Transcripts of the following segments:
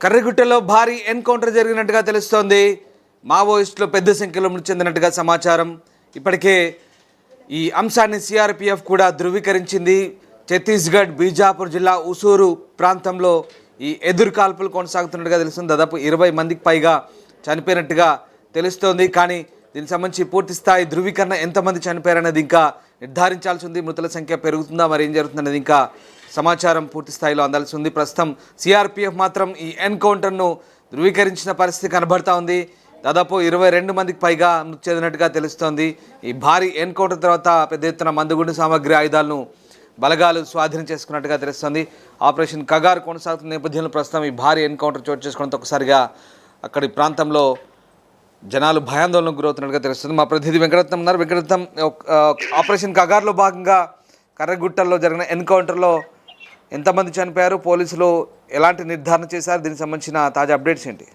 కర్రిగుట్టలో భారీ ఎన్కౌంటర్ జరిగినట్టుగా తెలుస్తోంది. మావోయిస్టులు పెద్ద సంఖ్యలో మృతి చెందినట్టుగా సమాచారం. ఇప్పటికే ఈ అంశాన్ని సిఆర్పిఎఫ్ కూడా ధృవీకరించింది. ఛత్తీస్గఢ్ బీజాపూర్ జిల్లా ఉసూరు ప్రాంతంలో ఈ ఎదురు కాల్పులు కొనసాగుతున్నట్టుగా తెలుస్తుంది. దాదాపు 20 మందికి పైగా చనిపోయినట్టుగా తెలుస్తోంది. కానీ దీనికి సంబంధించి పూర్తి స్థాయి ధృవీకరణ ఎంతమంది చనిపోయారనేది ఇంకా నిర్ధారించాల్సి ఉంది. మృతుల సంఖ్య పెరుగుతుందా, మరి ఏం జరుగుతుందనేది ఇంకా సమాచారం పూర్తి స్థాయిలో అందాల్సి ఉంది. ప్రస్తుతం సిఆర్పిఎఫ్ మాత్రం ఈ ఎన్కౌంటర్ను ధృవీకరించిన పరిస్థితి కనబడతా ఉంది. దాదాపు 22 మందికి పైగా మృతి చెందినట్టుగా తెలుస్తోంది. ఈ భారీ ఎన్కౌంటర్ తర్వాత పెద్ద ఎత్తున మందుగుండు సామగ్రి ఆయుధాలను బలగాలు స్వాధీనం చేసుకున్నట్టుగా తెలుస్తోంది. ఆపరేషన్ కగార్ కొనసాగుతున్న నేపథ్యంలో ప్రస్తుతం ఈ భారీ ఎన్కౌంటర్ చోటు చేసుకోవడంతో ఒకసారిగా అక్కడి ప్రాంతంలో జనాలు భయాందోళనకు గురవుతున్నట్టుగా తెలుస్తుంది. మా ప్రతినిధి వెంకటరత్నం ఉన్నారు. వెంకటరత్నం, ఆపరేషన్ కగార్లో భాగంగా కర్రగుట్టల్లో జరిగిన ఎన్కౌంటర్లో ఎంతమంది చనిపోయారు, పోలీసులు ఎలాంటి నిర్ధారణ చేశారు, దీనికి సంబంధించిన తాజా అప్డేట్స్ ఏంటి?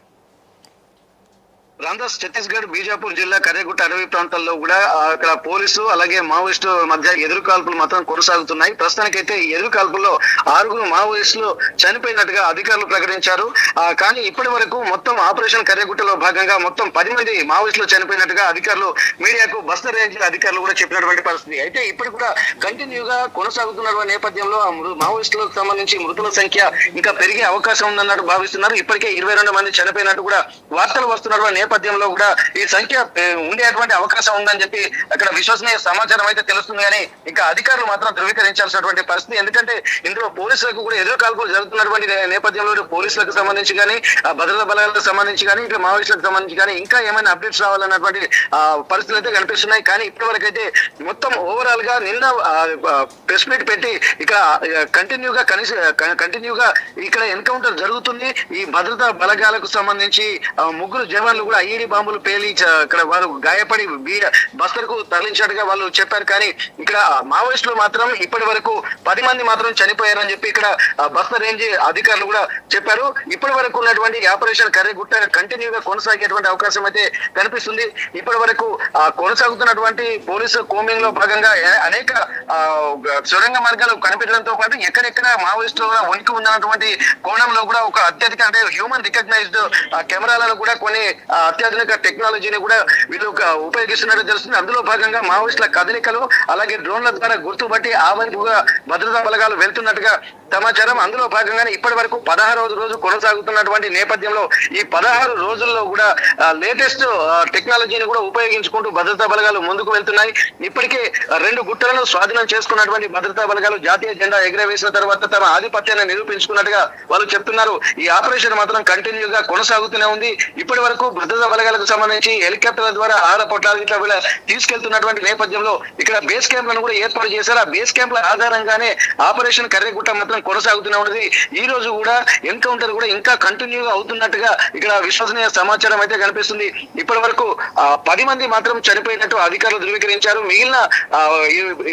రాందాస్ ఛత్తీస్గఢ్ బీజాపూర్ జిల్లా కర్రెగుట్ట అడవి ప్రాంతాల్లో కూడా అక్కడ పోలీసు అలాగే మావోయిస్టు మధ్య ఎదురు కాల్పులు మాత్రం కొనసాగుతున్నాయి. ప్రస్తుతానికైతే ఈ ఎదురు కాల్పుల్లో 6 మావోయిస్టులు చనిపోయినట్టుగా అధికారులు ప్రకటించారు. కానీ ఇప్పటి వరకు మొత్తం ఆపరేషన్ కర్రెగుట్టలో భాగంగా మొత్తం 10 మంది మావోయిస్టులు చనిపోయినట్టుగా అధికారులు మీడియాకు బస్తర్ రేంజ్ అధికారులు కూడా చెప్పినటువంటి పరిస్థితి. అయితే ఇప్పుడు కూడా కంటిన్యూగా కొనసాగుతున్న నేపథ్యంలో మావోయిస్టులకు సంబంధించి మృతుల సంఖ్య ఇంకా పెరిగే అవకాశం ఉందన్నట్టు భావిస్తున్నారు. ఇప్పటికే 22 మంది చనిపోయినట్టు కూడా వార్తలు వస్తున్న నేపథ్యంలో కూడా ఈ సంఖ్య ఉండేటువంటి అవకాశం ఉందని చెప్పి అక్కడ విశ్వసనీయ సమాచారం అయితే తెలుస్తుంది. కానీ ఇంకా అధికారులు మాత్రం ధృవీకరించాల్సినటువంటి పరిస్థితి. ఎందుకంటే ఇందులో పోలీసులకు కూడా ఎదురు కాల్పులు జరుగుతున్నటువంటి నేపథ్యంలో పోలీసులకు సంబంధించి కానీ భద్రతా బలగాలకు సంబంధించి కానీ ఇంకా మావోయిస్టులకు సంబంధించి కానీ ఇంకా ఏమైనా అప్డేట్స్ రావాలన్నటువంటి పరిస్థితులు అయితే కనిపిస్తున్నాయి. కానీ ఇప్పటి వరకు అయితే మొత్తం ఓవరాల్ గా నిన్న ప్రెస్ మీట్ పెట్టి ఇక్కడ కంటిన్యూగా ఇక్కడ ఎన్కౌంటర్ జరుగుతుంది. ఈ భద్రతా బలగాలకు సంబంధించి 3 జవాన్లు కూడా ఐఈడి బాంబులు పేలి ఇక్కడ వారు గాయపడి బస్తర్కు తరలించినట్టుగా వాళ్ళు చెప్పారు. కానీ ఇక్కడ మావోయిస్టులు మాత్రం ఇప్పటి వరకు 10 మంది మాత్రం చనిపోయారని చెప్పి ఇక్కడ బస్తర్ రేంజ్ అధికారులు కూడా చెప్పారు. ఇప్పటి వరకు ఉన్నటువంటి ఆపరేషన్ కర్రెగుట్ట కంటిన్యూగా కొనసాగేటువంటి అవకాశం అయితే కనిపిస్తుంది. ఇప్పటి వరకు కొనసాగుతున్నటువంటి పోలీసు కోమింగ్ లో భాగంగా అనేక సొరంగ మార్గాలు కనిపించడంతో పాటు ఎక్కడెక్కడ మావోయిస్టులు ఉనికి ఉన్నటువంటి కోణంలో కూడా ఒక అత్యధిక అంటే హ్యూమన్ రికగ్నైజ్డ్ కెమెరాలను కూడా కొన్ని అత్యాధునిక టెక్నాలజీని కూడా వీళ్ళు ఉపయోగిస్తున్నట్టు తెలుస్తుంది. అందులో భాగంగా మావోయిస్టుల కదలికలు అలాగే డ్రోన్ల ద్వారా గుర్తుపట్టి ఆ వైపుగా భద్రతా బలగాలు వెళ్తున్నట్టుగా సమాచారం. అందులో భాగంగానే ఇప్పటి వరకు 16వ రోజు కొనసాగుతున్నటువంటి నేపథ్యంలో ఈ 16 రోజుల్లో కూడా లేటెస్ట్ టెక్నాలజీని కూడా ఉపయోగించుకుంటూ భద్రతా బలగాలు ముందుకు వెళ్తున్నాయి. ఇప్పటికే 2 గుట్టలను స్వాధీనం చేసుకున్నటువంటి భద్రతా బలగాలు జాతీయ జెండా ఎగురవేసిన తర్వాత తమ ఆధిపత్యాన్ని నిరూపించుకున్నట్టుగా వాళ్ళు చెప్తున్నారు. ఈ ఆపరేషన్ మాత్రం కంటిన్యూగా కొనసాగుతూనే ఉంది. ఇప్పటి వరకు భద్రతా బలగాలకు సంబంధించి హెలికాప్టర్ల ద్వారా ఆహార పొట్లాలు ఇట్లా వీళ్ళ తీసుకెళ్తున్నటువంటి నేపథ్యంలో ఇక్కడ బేస్ క్యాంప్లను కూడా ఏర్పాటు చేశారు. ఆ బేస్ క్యాంప్ల ఆధారంగానే ఆపరేషన్ కర్రెగుట్ట మాత్రం కొనసాగుతూనే ఉన్నది. ఈ రోజు కూడా ఎన్కౌంటర్ కూడా ఇంకా కంటిన్యూగా అవుతున్నట్టుగా ఇక్కడ విశ్వసనీయ సమాచారం అయితే కనిపిస్తుంది. ఇప్పటి వరకు 10 మంది మాత్రం చనిపోయినట్టు అధికారులు ధృవీకరించారు. మిగిలిన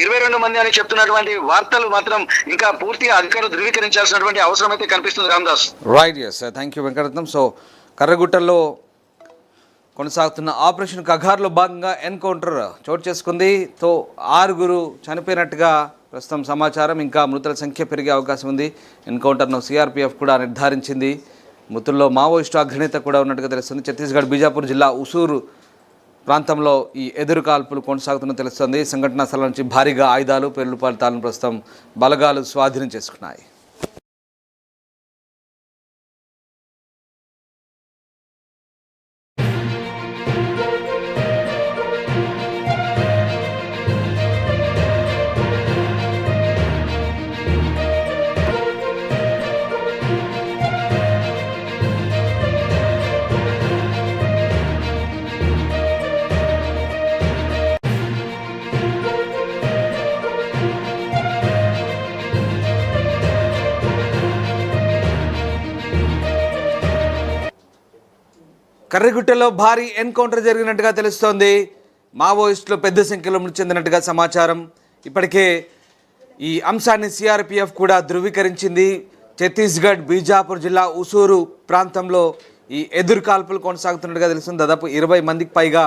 22 మంది అని చెప్తున్నటువంటి వార్తలు మాత్రం ఇంకా పూర్తిగా అధికారులు ధృవీకరించాల్సినటువంటి అవసరం అయితే కనిపిస్తుంది. Ramdas. Right, yes, thank you Venkataratnam. So కర్రగుట్టల్లో కొనసాగుతున్న ఆపరేషన్ కగార్లో భాగంగా ఎన్కౌంటర్ చోటు చేసుకుంది. సో 6 చనిపోయినట్టుగా ప్రస్తుతం సమాచారం. ఇంకా మృతుల సంఖ్య పెరిగే అవకాశం ఉంది. ఎన్కౌంటర్ను సిఆర్పిఎఫ్ కూడా నిర్ధారించింది. మృతుల్లో మావోయిస్టు అగ్రనేత కూడా ఉన్నట్టుగా తెలుస్తుంది. ఛత్తీస్గఢ్ బీజాపూర్ జిల్లా ఉసూరు ప్రాంతంలో ఈ ఎదురు కాల్పులు కొనసాగుతున్నట్టు తెలుస్తుంది. సంఘటనా స్థలం నుంచి భారీగా ఆయుధాలు, పేలుడుపాలతాలను ప్రస్తుతం బలగాలు స్వాధీనం చేసుకున్నాయి. కర్రిగుట్టలో భారీ ఎన్కౌంటర్ జరిగినట్టుగా తెలుస్తోంది. మావోయిస్టులు పెద్ద సంఖ్యలో మృతి చెందినట్టుగా సమాచారం. ఇప్పటికే ఈ అంశాన్ని సిఆర్పిఎఫ్ కూడా ధృవీకరించింది. ఛత్తీస్గఢ్ బీజాపూర్ జిల్లా ఉసూరు ప్రాంతంలో ఈ ఎదురు కాల్పులు కొనసాగుతున్నట్టుగా తెలుస్తుంది. దాదాపు 20 మందికి పైగా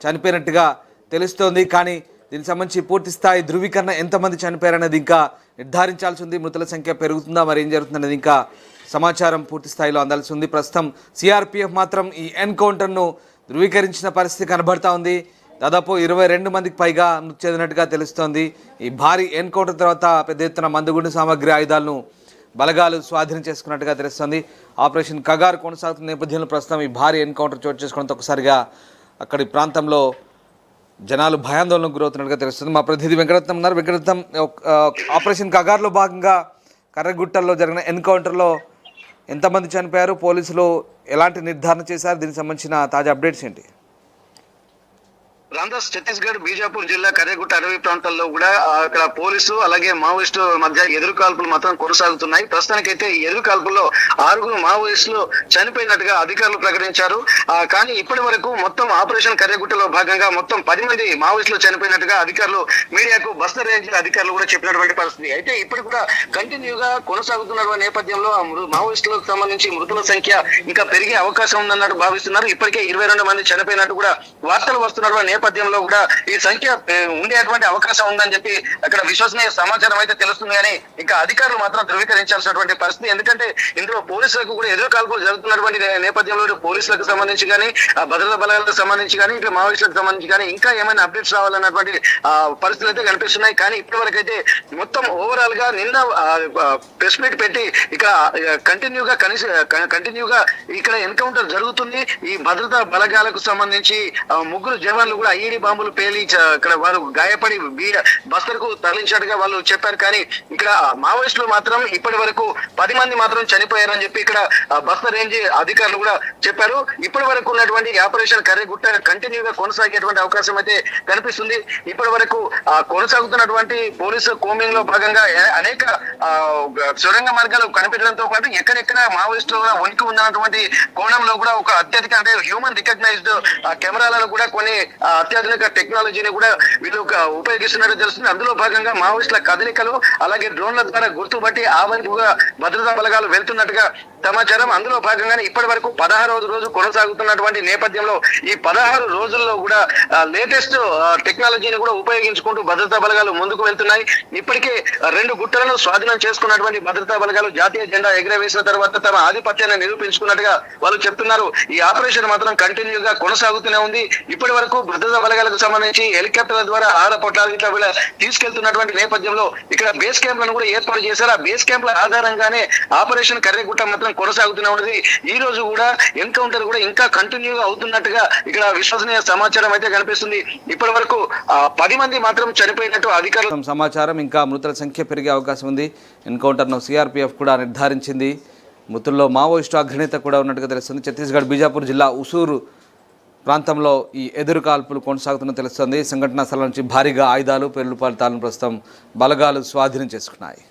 చనిపోయినట్టుగా తెలుస్తోంది. కానీ దీనికి సంబంధించి పూర్తి స్థాయి ధృవీకరణ ఎంతమంది చనిపోయారనేది ఇంకా నిర్ధారించాల్సి ఉంది. మృతుల సంఖ్య పెరుగుతుందా, మరి ఏం జరుగుతుందనేది ఇంకా సమాచారం పూర్తి స్థాయిలో అందాల్సి ఉంది. ప్రస్తుతం సిఆర్పిఎఫ్ మాత్రం ఈ ఎన్కౌంటర్ను ధృవీకరించిన పరిస్థితి కనబడతా ఉంది. దాదాపు 22 మందికి పైగా మృతి చెందినట్టుగా తెలుస్తోంది. ఈ భారీ ఎన్కౌంటర్ తర్వాత పెద్ద ఎత్తున మందుగుండు సామగ్రి ఆయుధాలను బలగాలు స్వాధీనం చేసుకున్నట్టుగా తెలుస్తోంది. ఆపరేషన్ కగార్ కొనసాగుతున్న నేపథ్యంలో ప్రస్తుతం ఈ భారీ ఎన్కౌంటర్ చోటు చేసుకోవడంతో ఒకసారిగా అక్కడి ప్రాంతంలో జనాలు భయాందోళనకు గురవుతున్నట్టుగా తెలుస్తుంది. మా ప్రతినిధి వెంకటరత్నం ఉన్నారు. వెంకటరత్నం, ఆపరేషన్ కగార్లో భాగంగా కర్రగుట్టల్లో జరిగిన ఎన్కౌంటర్లో ఎంతమంది చనిపోయారు, పోలీసులు ఎలాంటి నిర్ధారణ చేశారు, దీనికి సంబంధించిన తాజా అప్డేట్స్ ఏంటి? రాందాస్ ఛత్తీస్గఢ్ బీజాపూర్ జిల్లా కర్యగుట్ట అడవి ప్రాంతాల్లో కూడా అక్కడ పోలీసు అలాగే మావోయిస్టు మధ్య ఎదురు కాల్పులు మాత్రం కొనసాగుతున్నాయి. ప్రస్తుతానికైతే ఈ ఎదురు కాల్పుల్లో 6 మావోయిస్టులు చనిపోయినట్టుగా అధికారులు ప్రకటించారు. కానీ ఇప్పటి వరకు మొత్తం ఆపరేషన్ కర్యగుట్టలో భాగంగా మొత్తం 10 మంది మావోయిస్టులు చనిపోయినట్టుగా అధికారులు మీడియాకు బస్తర్ రేంజ్ అధికారులు కూడా చెప్పినటువంటి పరిస్థితి. అయితే ఇప్పుడు కూడా కంటిన్యూగా కొనసాగుతున్న నేపథ్యంలో మావోయిస్టులకు సంబంధించి మృతుల సంఖ్య ఇంకా పెరిగే అవకాశం ఉందన్నట్టు భావిస్తున్నారు. ఇప్పటికే 22 మంది చనిపోయినట్టు కూడా వార్తలు వస్తున్నటువంటి నేపథ్యంలో కూడా ఈ సంఖ్య ఉండేటువంటి అవకాశం ఉందని చెప్పి అక్కడ విశ్వసనీయ సమాచారం అయితే తెలుస్తుంది. కానీ ఇంకా అధికారులు మాత్రం ధృవీకరించాల్సినటువంటి పరిస్థితి. ఎందుకంటే ఇందులో పోలీసులకు కూడా ఎదురు కాల్పులు జరుగుతున్నటువంటి నేపథ్యంలో పోలీసులకు సంబంధించి కానీ భద్రతా బలగాలకు సంబంధించి కానీ ఇట్లా మావోయిస్టులకు సంబంధించి కానీ ఇంకా ఏమైనా అప్డేట్స్ రావాలన్నటువంటి పరిస్థితులు అయితే కనిపిస్తున్నాయి. కానీ ఇప్పటి వరకు అయితే మొత్తం ఓవరాల్ గా నిన్న ప్రెస్ మీట్ పెట్టి ఇక్కడ కంటిన్యూగా ఇక్కడ ఎన్కౌంటర్ జరుగుతుంది. ఈ భద్రతా బలగాలకు సంబంధించి 3 జవాన్లు కూడా ఐఈడి బాంబులు పేలి ఇక్కడ వారు గాయపడి బస్తర్కు తరలించినట్టుగా వాళ్ళు చెప్పారు. కానీ ఇక్కడ మావోయిస్టులు మాత్రం ఇప్పటి వరకు 10 మంది మాత్రం చనిపోయారని చెప్పి ఇక్కడ బస్తర్ రేంజ్ అధికారులు కూడా చెప్పారు. ఇప్పటి వరకు ఉన్నటువంటి ఆపరేషన్ కర్రగుట్ట కంటిన్యూగా కొనసాగేటువంటి అవకాశం అయితే కనిపిస్తుంది. ఇప్పటి వరకు కొనసాగుతున్నటువంటి పోలీసు కోమింగ్ లో భాగంగా అనేక సొరంగ మార్గాలు కనిపించడంతో పాటు ఎక్కడెక్కడ మావోయిస్టులు ఉనికి ఉందన్నటువంటి కోణంలో కూడా ఒక అత్యధిక అంటే హ్యూమన్ రికగ్నైజ్డ్ కెమెరాలను కూడా కొన్ని అత్యాధునిక టెక్నాలజీని కూడా వీళ్ళు ఉపయోగిస్తున్నట్టు తెలుస్తుంది. అందులో భాగంగా మావోయిస్టుల కదలికలు అలాగే డ్రోన్ల ద్వారా గుర్తుపట్టి ఆ వైపుగా భద్రతా బలగాలు వెళ్తున్నట్టుగా సమాచారం. అందులో భాగంగానే ఇప్పటి వరకు 16వ రోజు కొనసాగుతున్నటువంటి నేపథ్యంలో ఈ 16 రోజుల్లో కూడా లేటెస్ట్ టెక్నాలజీని కూడా ఉపయోగించుకుంటూ భద్రతా బలగాలు ముందుకు వెళ్తున్నాయి. ఇప్పటికే 2 గుట్టలను స్వాధీనం చేసుకున్నటువంటి భద్రతా బలగాలు జాతీయ జెండా ఎగరవేసిన తర్వాత తమ ఆధిపత్యాన్ని నిరూపించుకున్నట్టుగా వాళ్ళు చెప్తున్నారు. ఈ ఆపరేషన్ మాత్రం కంటిన్యూగా కొనసాగుతూనే ఉంది. ఇప్పటి వరకు భద్రతా బలగాలకు సంబంధించి హెలికాప్టర్ల ద్వారా ఆహార పొట్లాలు ఇట్లా వీళ్ళ తీసుకెళ్తున్నటువంటి నేపథ్యంలో ఇక్కడ బేస్ క్యాంప్లను కూడా ఏర్పాటు చేశారు. ఆ బేస్ క్యాంప్ల ఆధారంగానే ఆపరేషన్ కర్రగుట్ట మాత్రం కొనసాగుతూనే ఉన్నది. ఈ రోజు కూడా ఎన్కౌంటర్ కూడా ఇంకా కంటిన్యూగా అవుతున్నట్టుగా ఇక్కడ విశ్వసనీయ సమాచారం అయితే కనిపిస్తుంది. ఇప్పటి వరకు 10 మంది మాత్రం చనిపోయినట్టు అధికారులు సమాచారం. ఇంకా మృతుల సంఖ్య పెరిగే అవకాశం ఉంది. ఎన్కౌంటర్ను సిఆర్పిఎఫ్ కూడా నిర్ధారించింది. మృతుల్లో మావోయిస్టు అగ్రనేత కూడా ఉన్నట్టుగా తెలుస్తుంది. ఛత్తీస్గఢ్ బీజాపూర్ జిల్లా ఉసూరు ప్రాంతంలో ఈ ఎదురు కాల్పులు కొనసాగుతున్న తెలుస్తుంది. సంఘటనా స్థలం నుంచి భారీగా ఆయుధాలు, పేలుడు పదార్థాలను ప్రస్తుతం బలగాలు స్వాధీనం చేసుకున్నాయి.